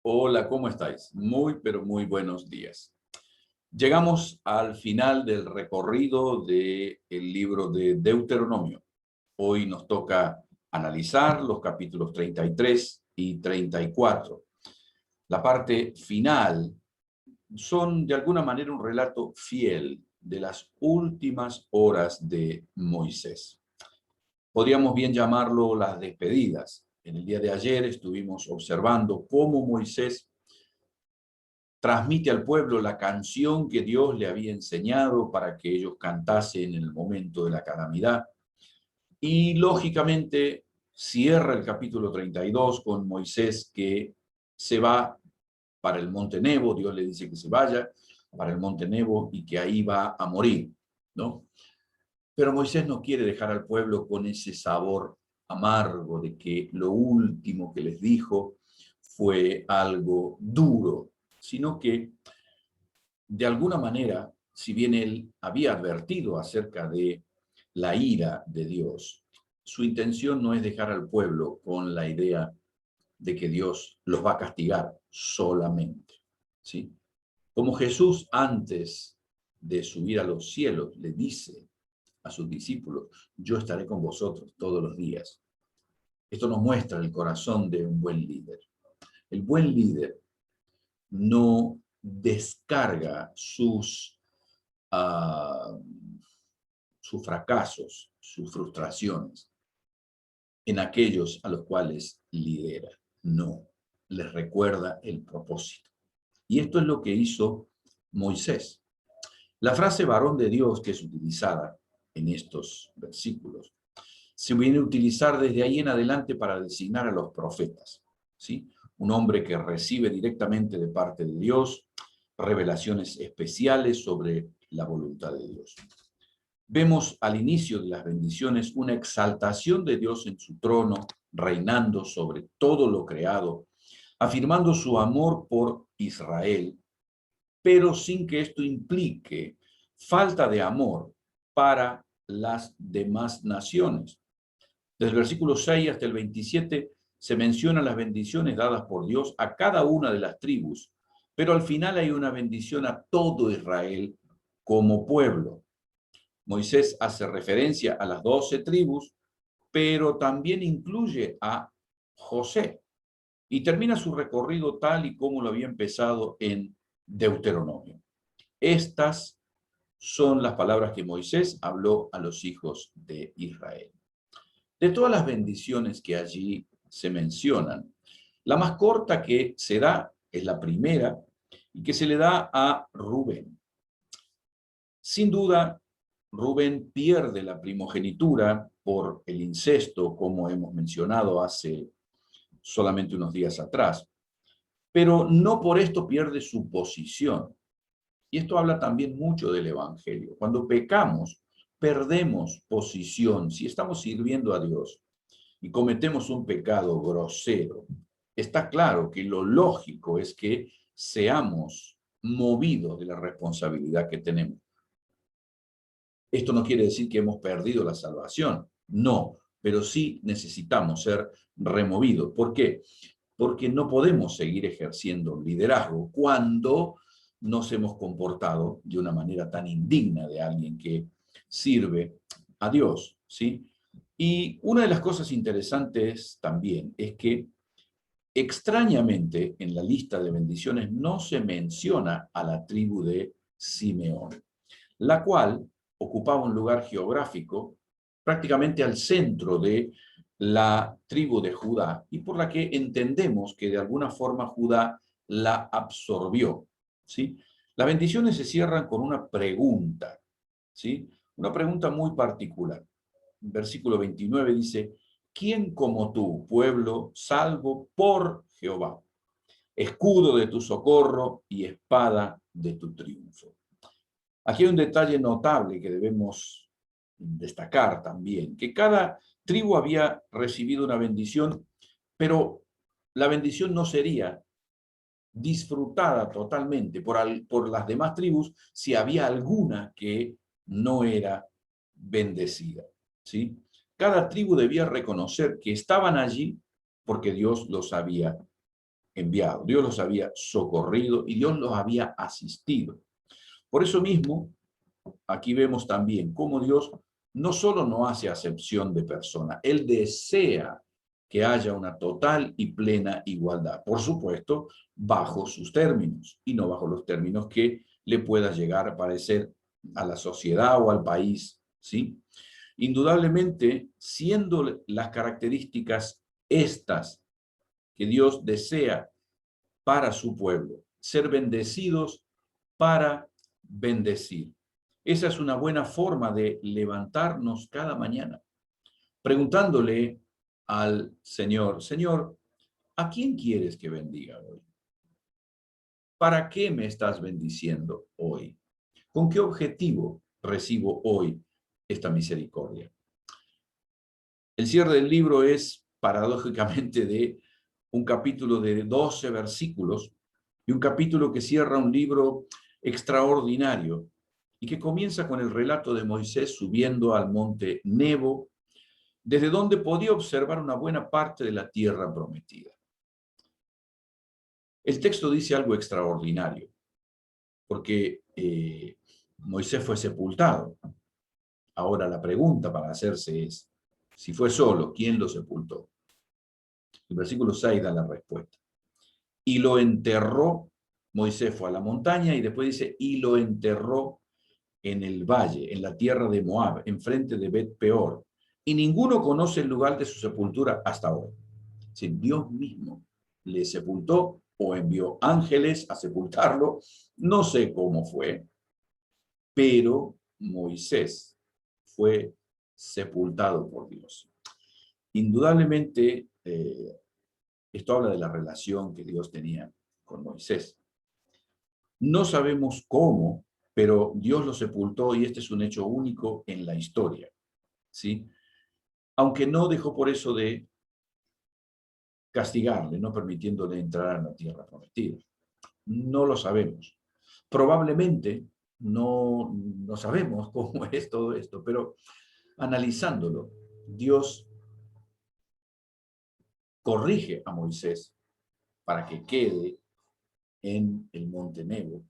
Hola, ¿cómo estáis? Muy, pero muy buenos días. Llegamos al final del recorrido del libro de Deuteronomio. Hoy nos toca analizar los capítulos 33 y 34. La parte final son de alguna manera un relato fiel de las últimas horas de Moisés. Podríamos bien llamarlo las despedidas. En el día de ayer estuvimos observando cómo Moisés transmite al pueblo la canción que Dios le había enseñado para que ellos cantasen en el momento de la calamidad. Y lógicamente cierra el capítulo 32 con Moisés que se va para el monte Nebo. Dios le dice que se vaya para el monte Nebo y que ahí va a morir, ¿no? Pero Moisés no quiere dejar al pueblo con ese sabor amargo de que lo último que les dijo fue algo duro, sino que de alguna manera, si bien él había advertido acerca de la ira de Dios, su intención no es dejar al pueblo con la idea de que Dios los va a castigar solamente, ¿sí? Como Jesús antes de subir a los cielos le dice a sus discípulos, yo estaré con vosotros todos los días. Esto nos muestra el corazón de un buen líder. El buen líder no descarga sus fracasos, sus frustraciones en aquellos a los cuales lidera. No, les recuerda el propósito. Y esto es lo que hizo Moisés. La frase varón de Dios que es utilizada en estos versículos se viene a utilizar desde ahí en adelante para designar a los profetas, ¿sí? Un hombre que recibe directamente de parte de Dios revelaciones especiales sobre la voluntad de Dios. Vemos al inicio de las bendiciones una exaltación de Dios en su trono, reinando sobre todo lo creado, afirmando su amor por Israel, pero sin que esto implique falta de amor para las demás naciones. Desde el versículo 6 hasta el 27 se mencionan las bendiciones dadas por Dios a cada una de las tribus, pero al final hay una bendición a todo Israel como pueblo. Moisés hace referencia a las 12 tribus, pero también incluye a José y termina su recorrido tal y como lo había empezado en Deuteronomio. Estas son las palabras que Moisés habló a los hijos de Israel. De todas las bendiciones que allí se mencionan, la más corta que se da es la primera y que se le da a Rubén. Sin duda, Rubén pierde la primogenitura por el incesto, como hemos mencionado hace solamente unos días atrás, pero no por esto pierde su posición. Y esto habla también mucho del Evangelio. Cuando pecamos, perdemos posición. Si estamos sirviendo a Dios y cometemos un pecado grosero, está claro que lo lógico es que seamos movidos de la responsabilidad que tenemos. Esto no quiere decir que hemos perdido la salvación, no, pero sí necesitamos ser removidos. ¿Por qué? Porque no podemos seguir ejerciendo liderazgo cuando nos hemos comportado de una manera tan indigna de alguien que sirve a Dios, ¿sí? Y una de las cosas interesantes también es que extrañamente en la lista de bendiciones no se menciona a la tribu de Simeón, la cual ocupaba un lugar geográfico prácticamente al centro de la tribu de Judá y por la que entendemos que de alguna forma Judá la absorbió, ¿sí? Las bendiciones se cierran con una pregunta, ¿sí? Una pregunta muy particular. Versículo 29 dice, ¿quién como tú, pueblo salvo por Jehová? Escudo de tu socorro y espada de tu triunfo. Aquí hay un detalle notable que debemos destacar también, que cada tribu había recibido una bendición, pero la bendición no sería disfrutada totalmente por las demás tribus si había alguna que no era bendecida, ¿sí? Cada tribu debía reconocer que estaban allí porque Dios los había enviado, Dios los había socorrido y Dios los había asistido. Por eso mismo, aquí vemos también cómo Dios no solo no hace acepción de persona, Él desea que haya una total y plena igualdad. Por supuesto, bajo sus términos y no bajo los términos que le pueda llegar a parecer a la sociedad o al país, ¿sí? Indudablemente, siendo las características estas que Dios desea para su pueblo, ser bendecidos para bendecir. Esa es una buena forma de levantarnos cada mañana, preguntándole al Señor, Señor, ¿a quién quieres que bendiga hoy? ¿Para qué me estás bendiciendo hoy? ¿Con qué objetivo recibo hoy esta misericordia? El cierre del libro es, paradójicamente, de un capítulo de 12 versículos y un capítulo que cierra un libro extraordinario y que comienza con el relato de Moisés subiendo al monte Nebo, desde donde podía observar una buena parte de la tierra prometida. El texto dice algo extraordinario, porque Moisés fue sepultado. Ahora la pregunta para hacerse es, si fue solo, ¿quién lo sepultó? El versículo 6 da la respuesta. Y lo enterró, Moisés fue a la montaña y después dice, y lo enterró en el valle, en la tierra de Moab, enfrente de Bet Peor. Y ninguno conoce el lugar de su sepultura hasta hoy. Si Dios mismo le sepultó o envió ángeles a sepultarlo, no sé cómo fue, pero Moisés fue sepultado por Dios. Indudablemente, esto habla de la relación que Dios tenía con Moisés. No sabemos cómo, pero Dios lo sepultó y este es un hecho único en la historia, ¿sí? Aunque no dejó por eso de castigarle, no permitiéndole entrar a la tierra prometida. No lo sabemos. Probablemente no sabemos cómo es todo esto, pero analizándolo, Dios corrige a Moisés para que quede en el monte Nebo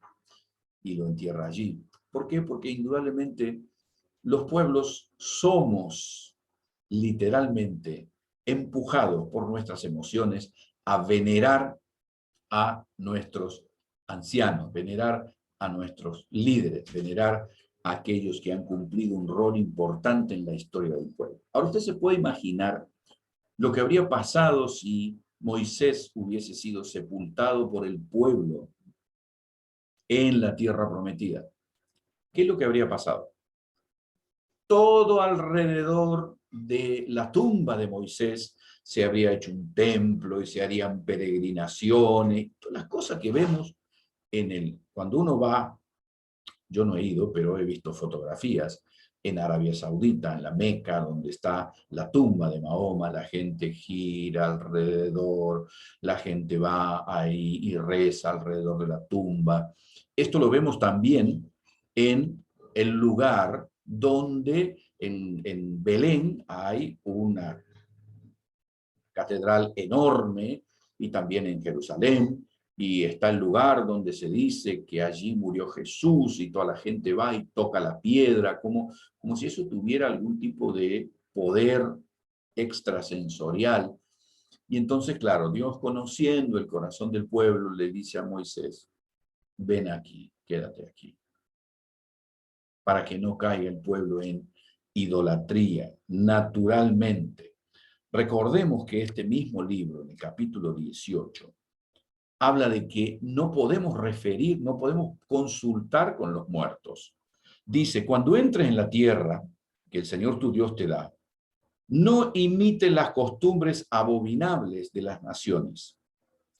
y lo entierra allí. ¿Por qué? Porque indudablemente los pueblos somos literalmente empujados por nuestras emociones a venerar a nuestros ancianos, venerar a nuestros líderes, venerar a aquellos que han cumplido un rol importante en la historia del pueblo. Ahora usted se puede imaginar lo que habría pasado si Moisés hubiese sido sepultado por el pueblo en la tierra prometida. ¿Qué es lo que habría pasado? Todo alrededor de la tumba de Moisés se habría hecho un templo y se harían peregrinaciones, todas las cosas que vemos cuando uno va, yo no he ido, pero he visto fotografías en Arabia Saudita, en la Meca, donde está la tumba de Mahoma, la gente gira alrededor, la gente va ahí y reza alrededor de la tumba. Esto lo vemos también en el lugar donde en Belén hay una catedral enorme y también en Jerusalén, y está el lugar donde se dice que allí murió Jesús y toda la gente va y toca la piedra, como si eso tuviera algún tipo de poder extrasensorial. Y entonces, claro, Dios conociendo el corazón del pueblo le dice a Moisés, ven aquí, quédate aquí, para que no caiga el pueblo en idolatría, naturalmente. Recordemos que este mismo libro, en el capítulo 18, habla de que no podemos no podemos consultar con los muertos. Dice, cuando entres en la tierra que el Señor tu Dios te da, no imites las costumbres abominables de las naciones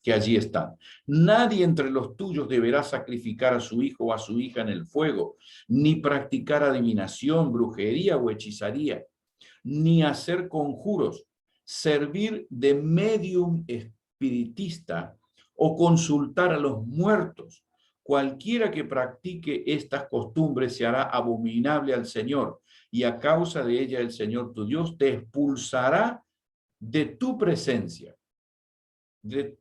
que allí están. Nadie entre los tuyos deberá sacrificar a su hijo o a su hija en el fuego, ni practicar adivinación, brujería o hechizaría, ni hacer conjuros, servir de medium espiritista o consultar a los muertos. Cualquiera que practique estas costumbres se hará abominable al Señor, y a causa de ella el Señor tu Dios te expulsará de tu presencia, de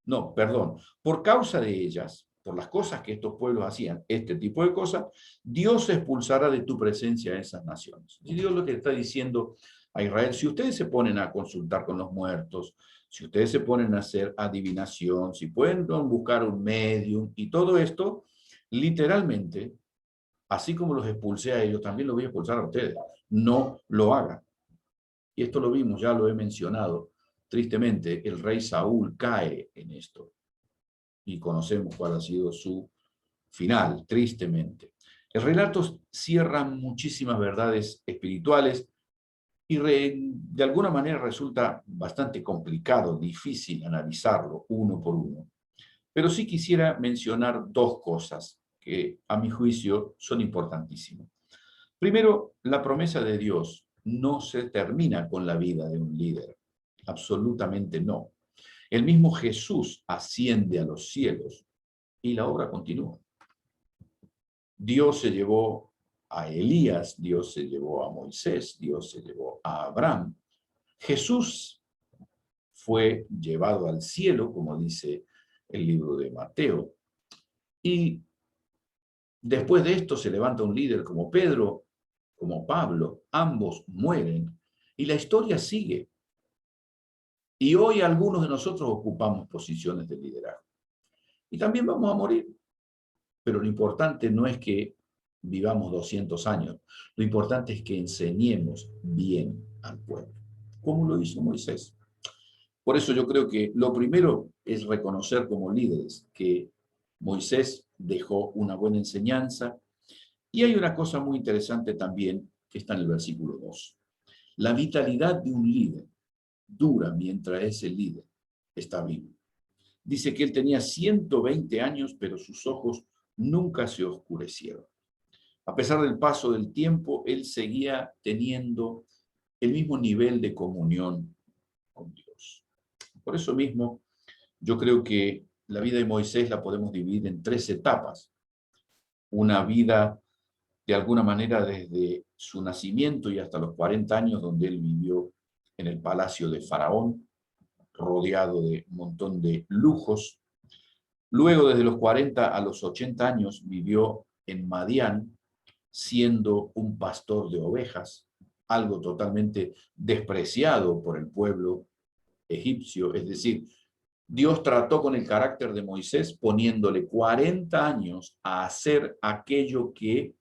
No, perdón. Por causa de ellas, por las cosas que estos pueblos hacían, este tipo de cosas, Dios expulsará de tu presencia a esas naciones. Y Dios lo que está diciendo a Israel, si ustedes se ponen a consultar con los muertos, si ustedes se ponen a hacer adivinación, si pueden buscar un medium y todo esto, literalmente, así como los expulsé a ellos, también los voy a expulsar a ustedes. No lo hagan. Y esto lo vimos, ya lo he mencionado. Tristemente, el rey Saúl cae en esto. Y conocemos cuál ha sido su final, tristemente. El relato cierra muchísimas verdades espirituales y de alguna manera resulta bastante complicado, difícil analizarlo uno por uno. Pero sí quisiera mencionar dos cosas que a mi juicio son importantísimas. Primero, la promesa de Dios no se termina con la vida de un líder. Absolutamente no. El mismo Jesús asciende a los cielos y la obra continúa. Dios se llevó a Elías, Dios se llevó a Moisés, Dios se llevó a Abraham. Jesús fue llevado al cielo, como dice el libro de Mateo. Y después de esto se levanta un líder como Pedro, como Pablo, ambos mueren y la historia sigue. Y hoy algunos de nosotros ocupamos posiciones de liderazgo. Y también vamos a morir. Pero lo importante no es que vivamos 200 años. Lo importante es que enseñemos bien al pueblo, como lo hizo Moisés. Por eso yo creo que lo primero es reconocer como líderes que Moisés dejó una buena enseñanza. Y hay una cosa muy interesante también que está en el versículo 2. La vitalidad de un líder dura mientras ese líder está vivo. Dice que él tenía 120 años, pero sus ojos nunca se oscurecieron. A pesar del paso del tiempo, él seguía teniendo el mismo nivel de comunión con Dios. Por eso mismo, yo creo que la vida de Moisés la podemos dividir en 3 etapas. Una vida, de alguna manera, desde su nacimiento y hasta los 40 años, donde él vivió en el palacio de Faraón, rodeado de un montón de lujos. Luego, desde los 40 a los 80 años, vivió en Madián, siendo un pastor de ovejas, algo totalmente despreciado por el pueblo egipcio. Es decir, Dios trató con el carácter de Moisés poniéndole 40 años a hacer aquello que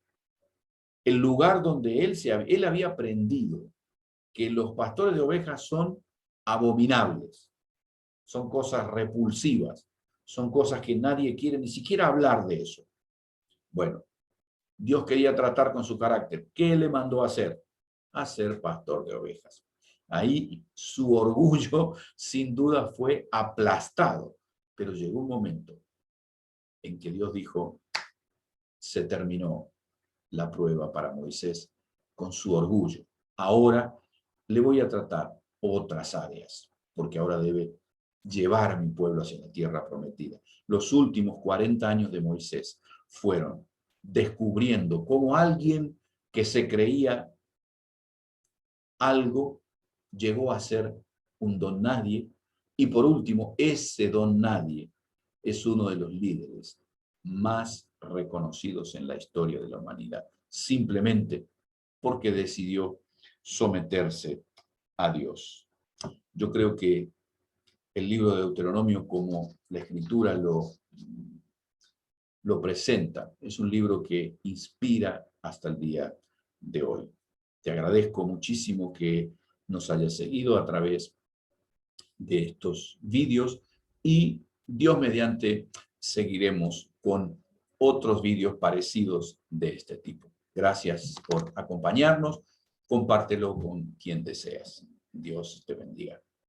el lugar donde él había aprendido que los pastores de ovejas son abominables, son cosas repulsivas, son cosas que nadie quiere ni siquiera hablar de eso. Bueno, Dios quería tratar con su carácter. ¿Qué le mandó a hacer? A ser pastor de ovejas. Ahí su orgullo sin duda fue aplastado, pero llegó un momento en que Dios dijo, se terminó la prueba para Moisés con su orgullo. Ahora le voy a tratar otras áreas, porque ahora debe llevar a mi pueblo hacia la tierra prometida. Los últimos 40 años de Moisés fueron descubriendo cómo alguien que se creía algo llegó a ser un don nadie, y por último, ese don nadie es uno de los líderes más reconocidos en la historia de la humanidad, simplemente porque decidió someterse a Dios. Yo creo que el libro de Deuteronomio, como la Escritura lo presenta, es un libro que inspira hasta el día de hoy. Te agradezco muchísimo que nos hayas seguido a través de estos vídeos y Dios mediante seguiremos con otros vídeos parecidos de este tipo. Gracias por acompañarnos. Compártelo con quien deseas. Dios te bendiga.